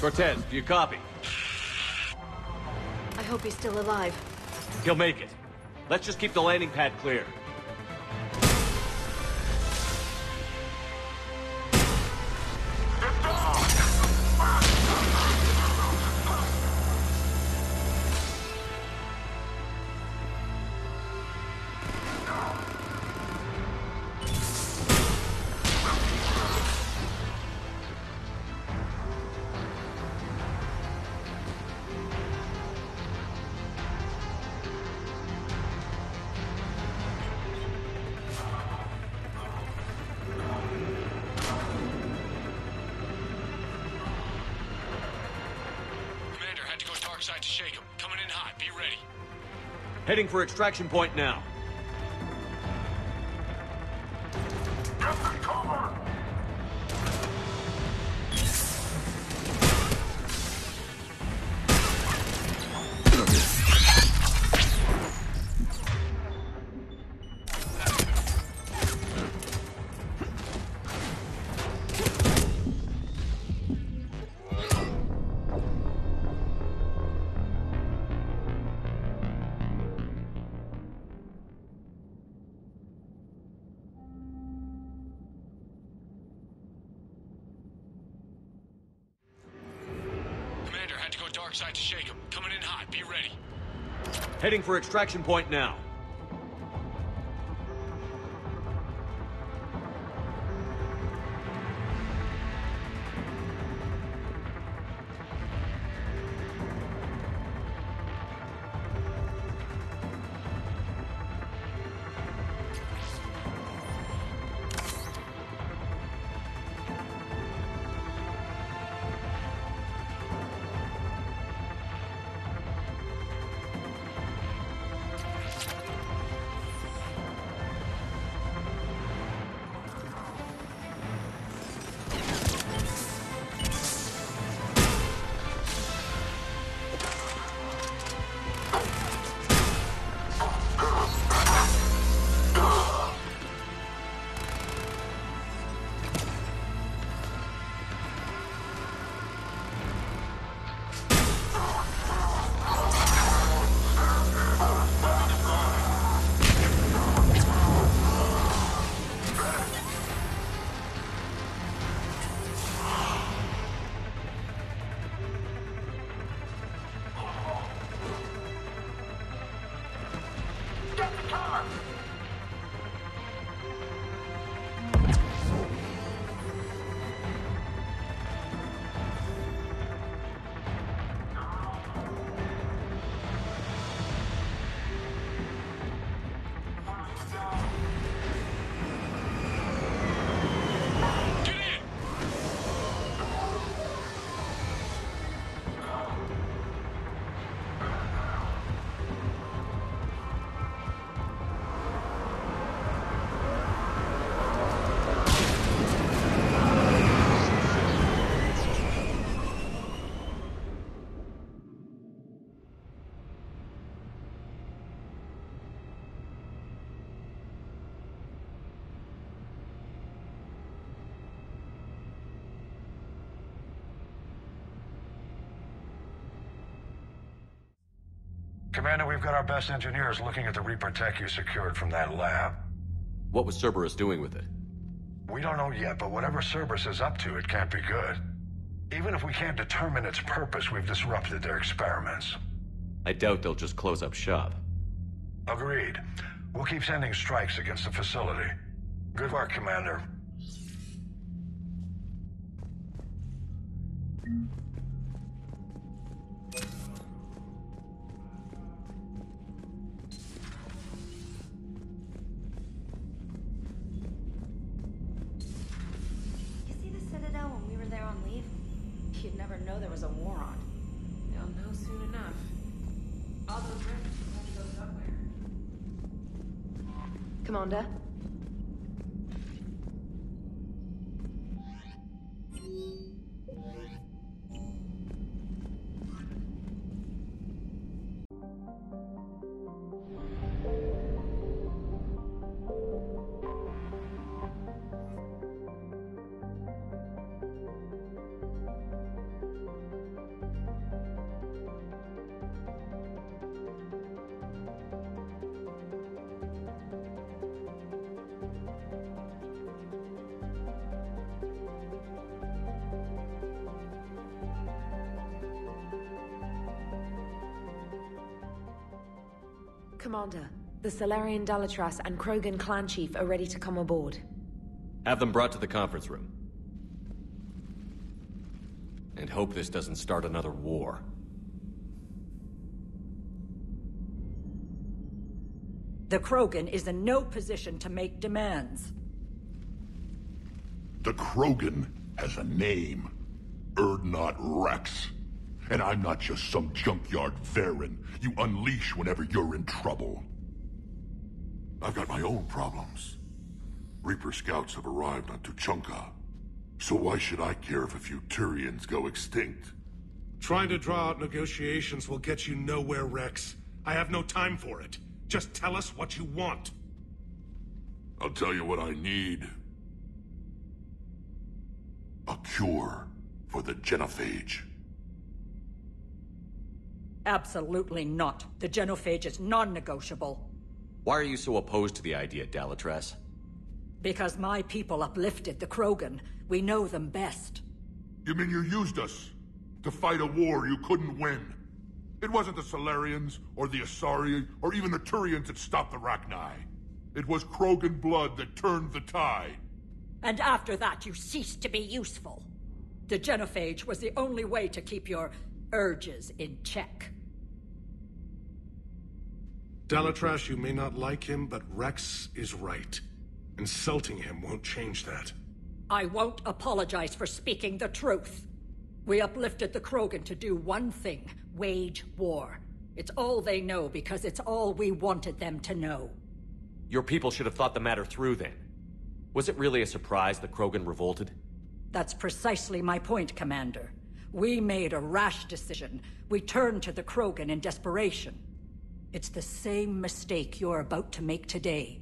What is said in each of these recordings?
Cortez, do you copy? I hope he's still alive. He'll make it. Let's just keep the landing pad clear. Side to shake him. Coming in hot. Be ready. Heading for extraction point now. Dark side to shake him. Coming in hot. Be ready. Heading for extraction point now. Commander, we've got our best engineers looking at the Reaper tech you secured from that lab. What was Cerberus doing with it? We don't know yet, but whatever Cerberus is up to, it can't be good. Even if we can't determine its purpose, we've disrupted their experiments. I doubt they'll just close up shop. Agreed. We'll keep sending strikes against the facility. Good work, Commander. You'd never know there was a war on. They'll know soon enough. All those records have to go somewhere. Commander? Commander, the Salarian Dalatras and Krogan clan chief are ready to come aboard. Have them brought to the conference room. And hope this doesn't start another war. The Krogan is in no position to make demands. The Krogan has a name. Urdnot Rex. And I'm not just some junkyard Varen you unleash whenever you're in trouble. I've got my own problems. Reaper scouts have arrived on Tuchanka. So why should I care if a few Turians go extinct? Trying to draw out negotiations will get you nowhere, Rex. I have no time for it. Just tell us what you want. I'll tell you what I need. A cure for the genophage. Absolutely not. The genophage is non-negotiable. Why are you so opposed to the idea, Dalatras? Because my people uplifted the Krogan. We know them best. You mean you used us to fight a war you couldn't win? It wasn't the Solarians, or the Asari, or even the Turians that stopped the Rachni. It was Krogan blood that turned the tide. And after that, you ceased to be useful. The genophage was the only way to keep your urges in check. Dalatras, you may not like him, but Rex is right. Insulting him won't change that. I won't apologize for speaking the truth. We uplifted the Krogan to do one thing: wage war. It's all they know because it's all we wanted them to know. Your people should have thought the matter through then. Was it really a surprise the Krogan revolted? That's precisely my point, Commander. We made a rash decision. We turned to the Krogan in desperation. It's the same mistake you're about to make today.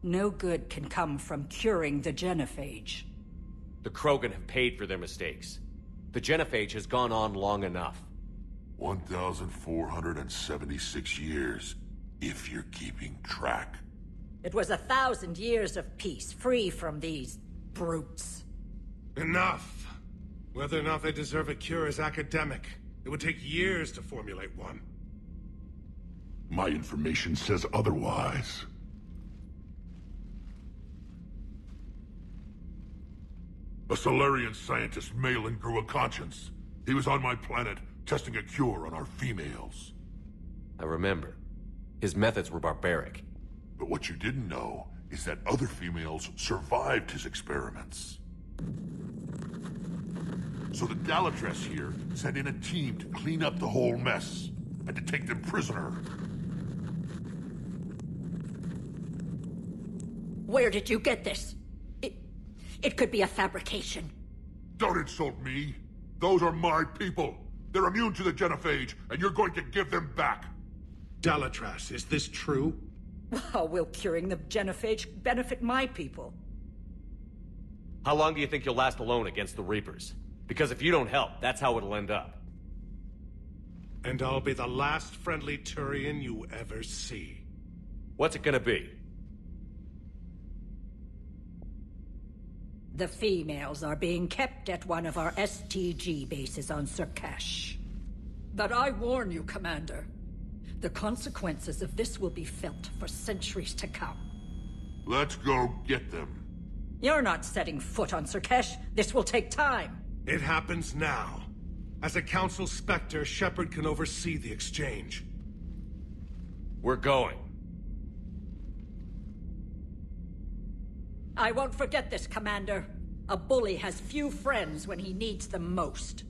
No good can come from curing the genophage. The Krogan have paid for their mistakes. The genophage has gone on long enough. 1,476 years, if you're keeping track. It was 1,000 years of peace, free from these brutes. Enough! Whether or not they deserve a cure is academic. It would take years to formulate one. My information says otherwise. A Solarian scientist, Malin, grew a conscience. He was on my planet, testing a cure on our females. I remember. His methods were barbaric. But what you didn't know is that other females survived his experiments. So the Dalatras here sent in a team to clean up the whole mess, and to take them prisoner. Where did you get this? It could be a fabrication. Don't insult me. Those are my people. They're immune to the genophage, and you're going to give them back. Dalatras, is this true? How will curing the genophage benefit my people? How long do you think you'll last alone against the Reapers? Because if you don't help, that's how it'll end up. And I'll be the last friendly Turian you ever see. What's it gonna be? The females are being kept at one of our STG bases on Surkash. But I warn you, Commander. The consequences of this will be felt for centuries to come. Let's go get them. You're not setting foot on Surkash. This will take time. It happens now. As a Council Spectre, Shepard can oversee the exchange. We're going. I won't forget this, Commander. A bully has few friends when he needs them most.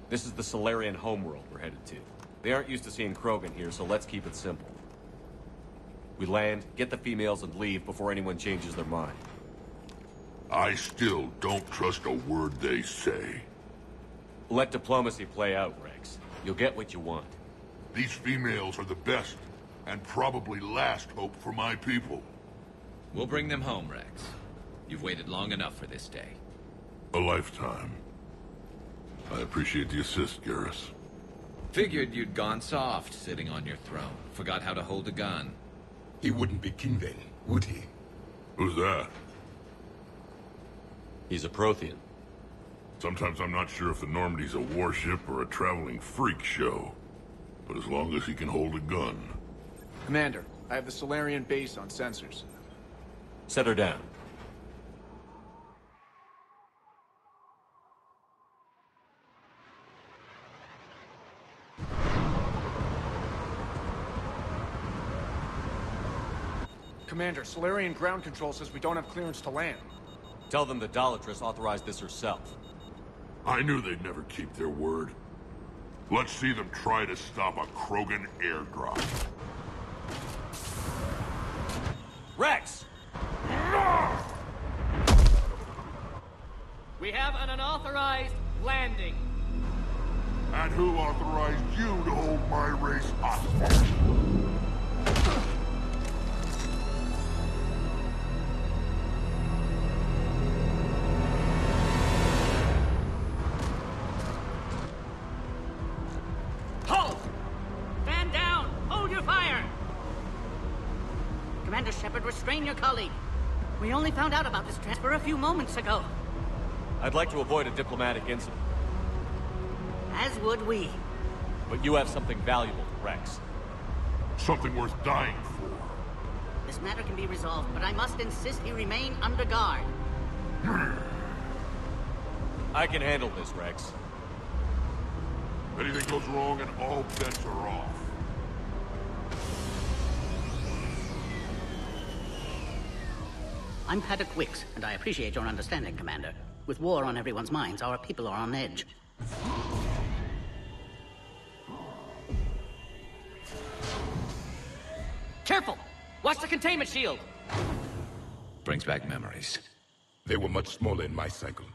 This is the Solarian homeworld we're headed to. They aren't used to seeing Krogan here, so let's keep it simple. We land, get the females, and leave before anyone changes their mind. I still don't trust a word they say. Let diplomacy play out, Rex. You'll get what you want. These females are the best, and probably last hope for my people. We'll bring them home, Rex. You've waited long enough for this day. A lifetime. I appreciate the assist, Garrus. Figured you'd gone soft sitting on your throne. Forgot how to hold a gun. He wouldn't be king then, would he? Who's that? He's a Prothean. Sometimes I'm not sure if the Normandy's a warship or a traveling freak show. But as long as he can hold a gun. Commander, I have the Solarian base on sensors. Set her down. Commander, Solarian ground control says we don't have clearance to land. Tell them the Dolatress authorized this herself. I knew they'd never keep their word. Let's see them try to stop a Krogan airdrop. Rex! We have an unauthorized landing. And who authorized you to hold my race hostage? Halt! Stand down! Hold your fire! Commander Shepard, restrain your colleague. We only found out about this transfer a few moments ago. I'd like to avoid a diplomatic incident. As would we. But you have something valuable, Rex. Something worth dying for. This matter can be resolved, but I must insist he remain under guard. I can handle this, Rex. Anything goes wrong and all bets are off. I'm Paddock Wicks, and I appreciate your understanding, Commander. With war on everyone's minds, our people are on edge. Careful! Watch the containment shield! Brings back memories. They were much smaller in my cycle.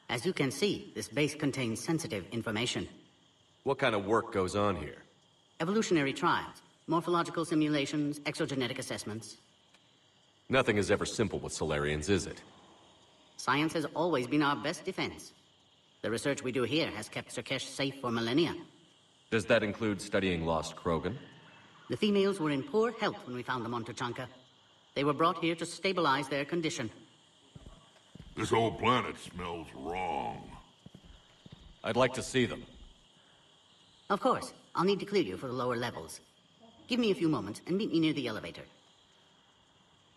As you can see, this base contains sensitive information. What kind of work goes on here? Evolutionary trials, morphological simulations, exogenetic assessments. Nothing is ever simple with Solarians, is it? Science has always been our best defense. The research we do here has kept Sirkesh safe for millennia. Does that include studying lost Krogan? The females were in poor health when we found them on Tuchanka. They were brought here to stabilize their condition. This whole planet smells wrong. I'd like to see them. Of course. I'll need to clear you for the lower levels. Give me a few moments and meet me near the elevator.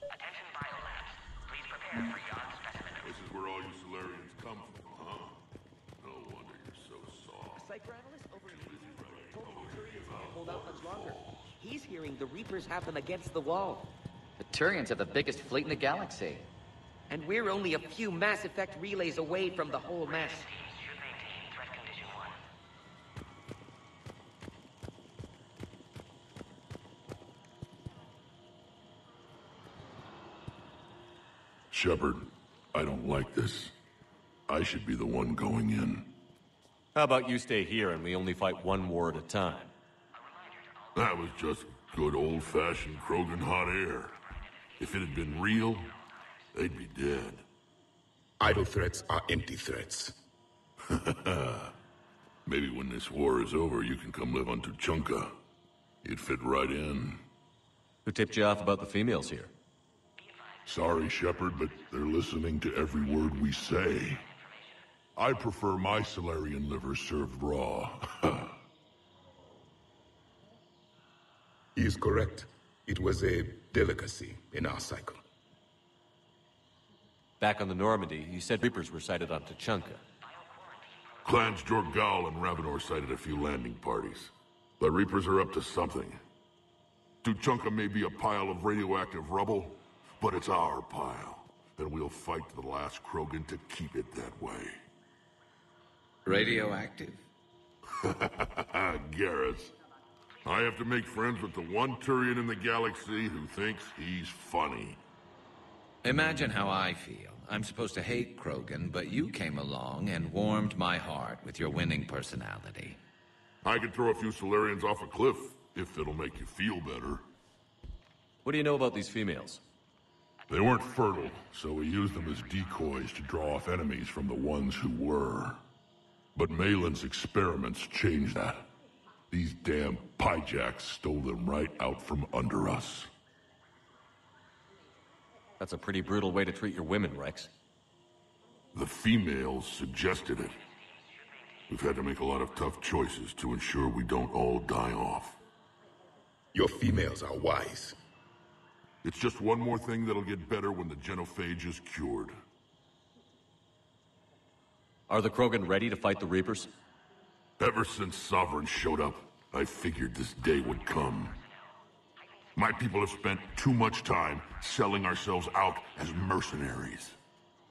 Attention biolabs. Please prepare for yon specimen. This is where all you Solarians come from, huh? No wonder you're so soft. Psycho analyst over here told me Turians can't hold out much longer. He's hearing the Reapers have them against the wall. The Turians have the biggest fleet in the galaxy. And we're only a few Mass Effect relays away from the whole mess. Should maintain threat condition 1. Shepard, I don't like this. I should be the one going in. How about you stay here and we only fight one war at a time? That was just good old-fashioned Krogan hot air. If it had been real, they'd be dead. Idle threats are empty threats. Maybe when this war is over, you can come live on Tuchanka. You'd fit right in. Who tipped you off about the females here? Sorry, Shepard, but they're listening to every word we say. I prefer my Solarian liver served raw. He is correct. It was a delicacy in our cycle. Back on the Normandy, you said Reapers were sighted on Tuchanka. Clans Jorgal and Ravenor sighted a few landing parties. The Reapers are up to something. Tuchanka may be a pile of radioactive rubble, but it's our pile. And we'll fight to the last Krogan to keep it that way. Radioactive? Garrus. I have to make friends with the one Turian in the galaxy who thinks he's funny. Imagine how I feel. I'm supposed to hate Krogan, but you came along and warmed my heart with your winning personality. I could throw a few Solarians off a cliff, if it'll make you feel better. What do you know about these females? They weren't fertile, so we used them as decoys to draw off enemies from the ones who were. But Malin's experiments changed that. These damn pyjacks stole them right out from under us. That's a pretty brutal way to treat your women, Rex. The females suggested it. We've had to make a lot of tough choices to ensure we don't all die off. Your females are wise. It's just one more thing that'll get better when the genophage is cured. Are the Krogan ready to fight the Reapers? Ever since Sovereign showed up, I figured this day would come. My people have spent too much time selling ourselves out as mercenaries.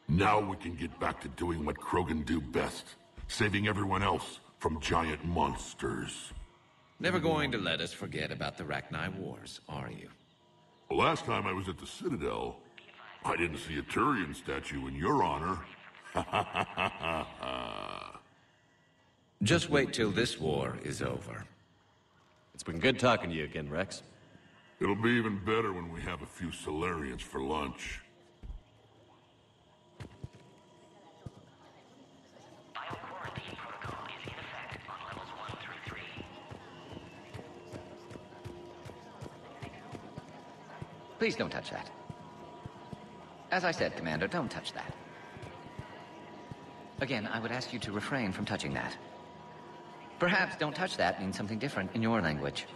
Now we can get back to doing what Krogan do best, saving everyone else from giant monsters. Never going to let us forget about the Rachni Wars, are you? The last time I was at the Citadel, I didn't see a Turian statue in your honor. Just wait till this war is over. It's been good talking to you again, Rex. It'll be even better when we have a few Solarians for lunch. Bioquarantine protocol is in effect on levels 1 through 3. Please don't touch that. As I said, Commander, don't touch that. Again, I would ask you to refrain from touching that. Perhaps "don't touch that" means something different in your language.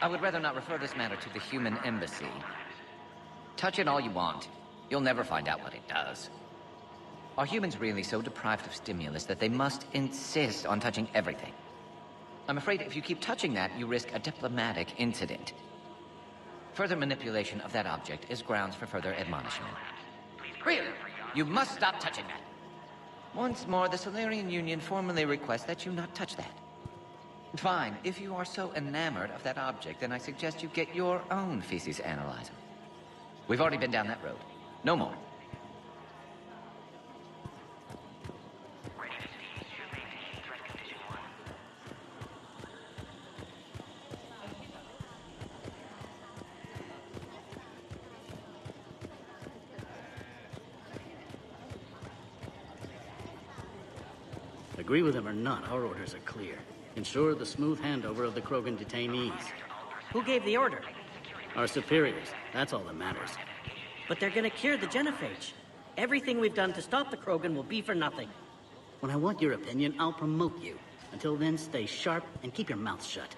I would rather not refer this matter to the human embassy. Touch it all you want. You'll never find out what it does. Are humans really so deprived of stimulus that they must insist on touching everything? I'm afraid if you keep touching that, you risk a diplomatic incident. Further manipulation of that object is grounds for further admonishment. Really? You must stop touching that. Once more, the Solarian Union formally requests that you not touch that. Fine. If you are so enamored of that object, then I suggest you get your own feces analyzer. We've already been down that road. No more. Agree with him or not, our orders are clear. Ensure the smooth handover of the Krogan detainees. Who gave the order? Our superiors. That's all that matters. But they're gonna cure the genophage. Everything we've done to stop the Krogan will be for nothing. When I want your opinion, I'll promote you. Until then, stay sharp and keep your mouth shut.